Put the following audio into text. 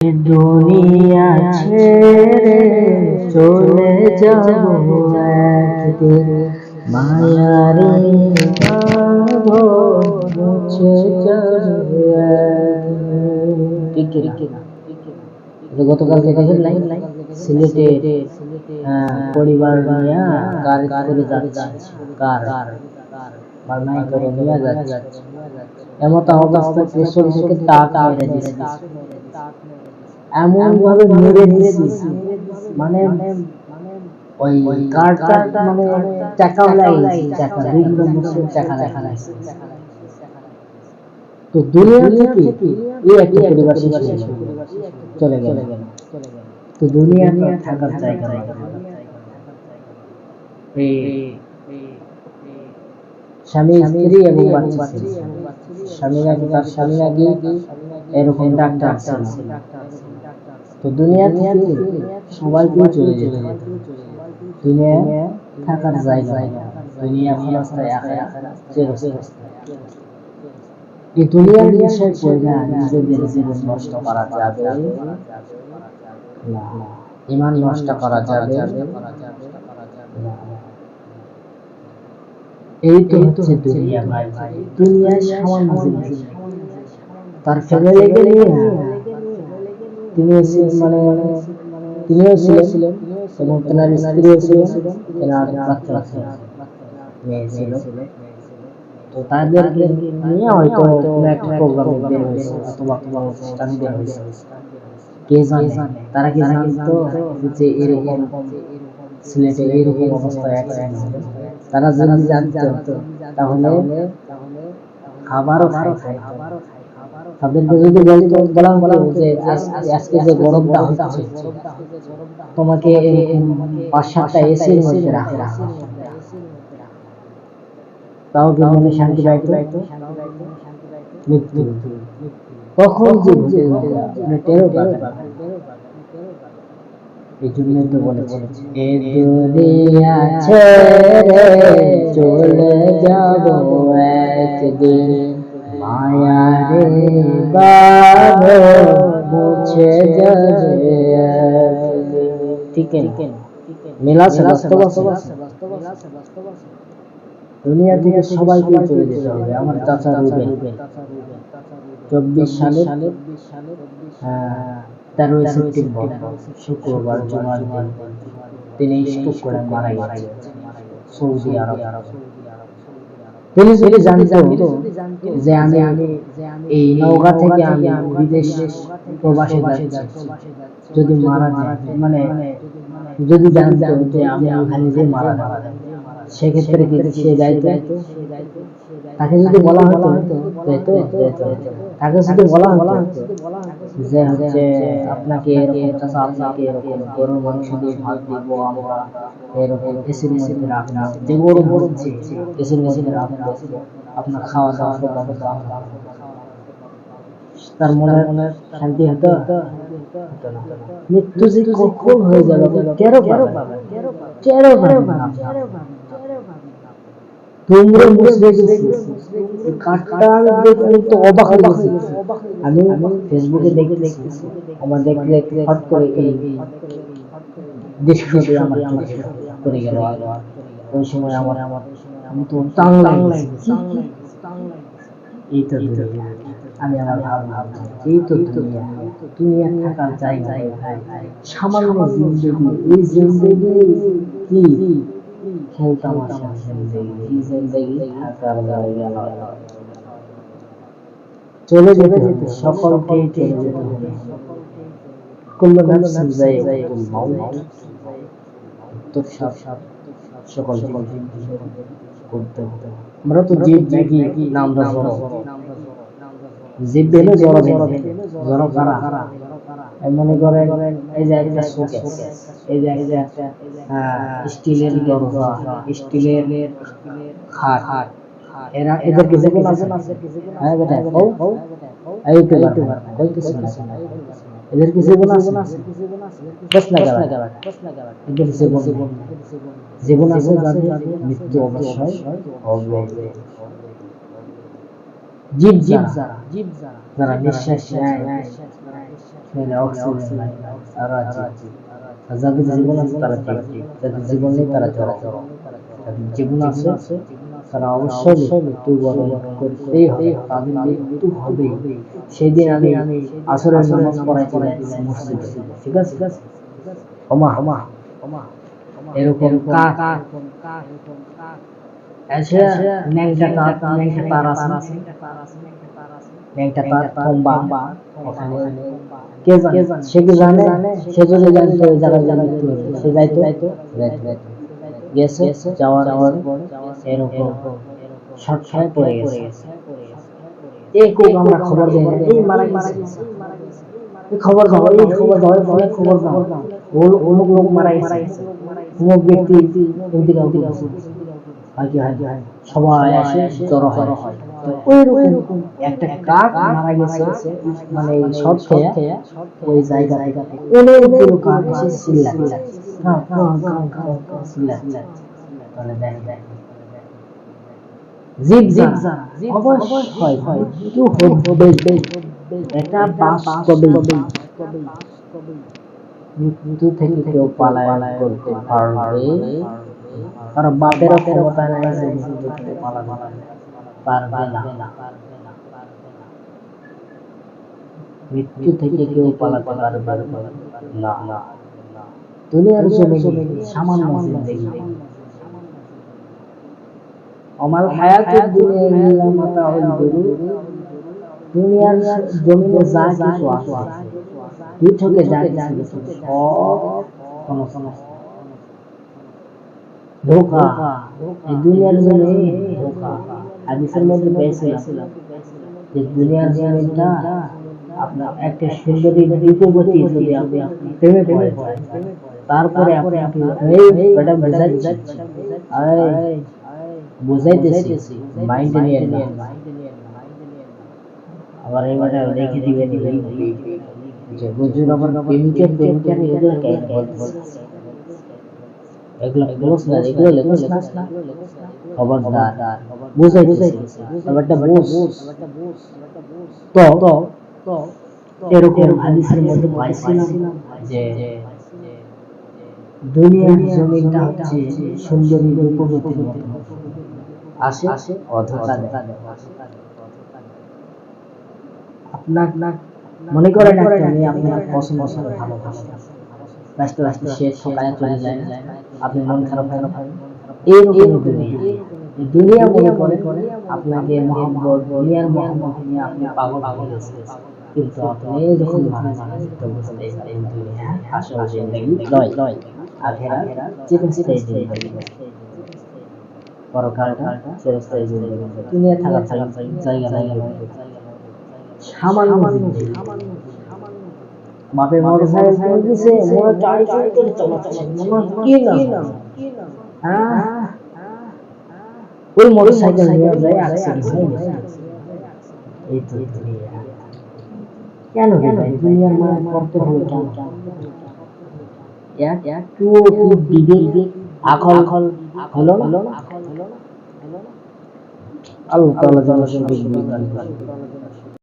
দুনিয়া ছেড়ে চলে যাব একদিন, মায়ারে বাঁধন মুছে যাবে একদিন। ঠিক কিনা? গতকালকে দেখেন নাই সিলেটে পরিবার নিয়ে গাড়ি করে যাচ্ছে, কার বানাই করে নিয়ে যাচ্ছে, এমন অবস্থা পেছন থেকে টাক মেরে দিছে, এমন ভাবে মেরে দিছি মানে ওই কারটা মানে চাকা লাগিয়েছে, চাকা দুই নম্বর চাকা লাগিয়েছে। তো দুনিয়া থেকে এই একটা পরিবার চলে গেল। তো দুনিয়া থাকার জায়গা না, স্বামী স্ত্রী এবং বাচ্চা ছিল। তার স্বামী আগে এরকম ডাক্তার ছিল। তো দুনিয়া থেকে সবাইকে চলে যেতে হবে, দুনিয়া থাকার জায়গা না, দুনিয়া ক্ষণস্থায়ী, আখিরাত চিরস্থায়ী। এই দুনিয়ার বিষয় পড়ে নিজেদের জীবন নষ্ট করা যাবে না, ঈমান নষ্ট করা যাবে না। এই তো হচ্ছে দুনিয়া ভাই। দুনিয়ায় সামান্য জিনিস, তার ফ্যামিলিকে নিয়ে তিনিও ছিলেন এবং তেনার স্ত্রীও ছিলেন, তেনার বাচ্চা মেয়ে ছিল। তো তাদেরকে নিয়ে হয়তো কোনো একটা প্রোগ্রামে বের হয়েছে অথবা কোনো অনুষ্ঠানে বের হয়েছে। কে জানে, তারা কি জানতো যে এরকম সিলেটে এরকম অবস্থায় অ্যাক্সিডেন্ট হবে? তারা যদি জানতো তাহলে খাবারও খাইতো না। তাদেরকে যদি বলা হতো যে আজকে যে গরমটা হচ্ছে, তোমাকে এরকম ৫-৭টা এসির মধ্যে রাখা, তাও কি মনে শান্তি পাইতো? মৃত্যু কখন যে ঘটে যাবে টেরও পাবে না। এই জন্যই তো বলেছে, এ দুনিয়া ছেড়ে চলে যাব একদিন, মায়ারে বাঁধন মুছে যাবে একদিন। ঠিক না? মেলা আছে, বাস্তব আছে। দুনিয়া থেকে সবাইকে চলে যেতে হবে। আমার চাচা রুবেল 24 সালে 13 সেপ্টেম্বর শুক্রবার জুমার দিন তিনি স্ট্রোক করে মারা গেছেন সৌদি আরব। তিনি যদি জানতেন যে আমি এই নওগাঁ থেকে আমি বিদেশ প্রবাসে যাচ্ছি, যদি মারা যায়, মানে যদি জানতেন যে আমি ওখানে যে মারা যাব, সেক্ষেত্রে কি সে যাইতো? তাকে যদি বলা হতো তাকে যদি বলা হতো যে হচ্ছে আপনাকে এরকম গরুর মাংস দিয়ে ভাত দিব, আমরা এরকম এসির মধ্যে রাখবো, যে গরু হচ্ছে এসির মধ্যে রাখবো, আপনার খাওয়া দাওয়া সব ব্যবস্থা, তার মনে শান্তি হতো? মৃত্যু যে কখন হয়ে যাবে টেরও পাবেন না। তোমরা অবাক হয়ে গেছি। আমি ফেসবুকে দেখতেছি, আমার দেখতে হট করে এই দৃশ্যটি আমার করে গেল। ওই সময় আমি তো এই তো দুনিয়া। আমি আমার ভাবলাম এই তো দুনিয়া থাকার জায়গা, সামান্য জিন্দেগি, এই জিন্দেগি কি খেলতামাশা জিন্দেগি, এই জিন্দেগি থাকার জায়গা নয়। চলে যেতে হবে, সকলকেই চলে যেতে হবে। কুল্লু নাফসিন যায়িকাতুল মাউত, মৃত্যুর স্বাদ সকল করতে হবে। আমরা তো জীব নাকি না, আমরা জড়। জীব বেলে জড় কারা? মনে করেন এই যে একটা শোকেস, এই যে একটা স্টিলের দরজা, স্টিলের খাট, এদেরকে জীবন আছে? হ্যাঁ বেটা, এদের কি জীবন আছে? এদের জীবন আছে, যাদের মৃত্যু অবশ্যই হবে। জীব যারা নিঃশ্বাস নেয়, শরীরে অক্সিজেন নাই, আরো আছে। আর যাদের জীবন আছে তারা ঠিক, যাদের জীবন নেই তারা চরম। যাদের জীবন আছে তারা অবশ্যই মৃত্যুবরণ করতেই হবে, তাদের মৃত্যু হবে। সেদিন আমি আসরের নামাজ পড়াইছিলাম মসজিদে, ঠিক আছে? ওমা এরকম কাক এসে ন্যাংটা তার আছে, ন্যাংটা তার থম্বা ওখানে। কে জানে, সে কি জানে? সে যদি জানতো ওই জায়গায় মৃত্যু হবে, সে যাইতো গেছে, যাওয়ার পরে এরকম শর্ট খায় পড়ে গেছে। এই কোক আমরা খবর দেই না, এই মারা গেছে, এই খবর দাও, অনেক খবর দাও, অমুক লোক মারা গেছে, অমুক ব্যক্তি ইন্তিকাল করেছে। হয় সবাই আসে জড়ো হয়। তো ওইরকম একটা কাক মারা গেছে, মানে শর্ট খেয়ে ওই জায়গা থেকে অনেকগুলো কাক এসে চিল্লাচ্ছে, চিল্লাচ্ছে। তাহলে দেখ অবশ্যই মৃত্যু হবে, এটা বাস্তবে। মৃত্যু থেকে কেউ পালায়ন করতে পারবে? কারণ বাপেরও ক্ষমতা নাই যে মৃত্যু থেকে পালাতে পারবে না। মৃত্যু থেকে কেউ পালাতে পারবে না। দুনিয়ার জমিনে সামান্য জিন্দেগি, আমাল হায়াতুদ দুনিয়া ইল্লা মাতাউল গুরুর। দুনিয়ার জমিনে যা কিছু আছে, দুই থেকে যা কিছু সব কোনো ধোঁকা। এই দুনিয়ার জমিনে ধোঁকা। হাদিসের মধ্যে পেয়েছিলাম যে দুনিয়ার জমিনটা আপনার একটা সুন্দরী রূপবতী যদি আপনি প্রেমে পড়ে যায়, তারপরে আপনাকে এটা বুঝাইতেছি মাইন্ডে নিয়ে না, আবার এবারে রেখে দিবেন যে হুজুর আবার প্রেমিকের এগুলো কেন বলতেছে, এগুলো বলছ না, এগুলো লেখছ না, খবরদার বুঝাইতেছি ব্যাপারটা বুঝ। তো এরকম হাদিসের মধ্যে পাইছিলাম যে দুনিয়ার জমিনটা হচ্ছে সুন্দরী রূপবতীর মতো, আসে অধোকা দেয়। আপনার মনে করেন একটা মেয়ে আপনার পছন্দ করে ভালোবাসে, লাস্টে সে ঠকায় চলে যায়, আপনি মন খারাপ হয়। এইরকম দুনিয়া মনে করে আপনাকে মহব্বত, দুনিয়ার মহব্বত নিয়ে আপনি পাগল হয়ে গেছেন, কিন্তু আপনি যখন মারা যাবেন তো বুঝতে পারবেন দুনিয়া আসল জিন্দেগি নয়, আখেরাত চিরস্থায়ী জিন্দেগি, পরকালটা চিরস্থায়ী জিন্দেগি। দুনিয়া থাকার জায়গা নাই, সামান্য জিন্দেগি। বাপে মোটরসাইকেল কিনে দিছে, মনে টাই করে চালাচ্ছে, মনে কি না, হ্যাঁ ওই মোটরসাইকেল নিয়ে যায় অ্যাক্সিডেন্ট হয়ে গেছে। এই তো দুনিয়া। কেন ভাই দুনিয়ার মানে করতে হলো কেন? একটু বিবেক আকল হলো না। আল্লাহ তাআলা যেন সঠিক বুঝ দান করেন।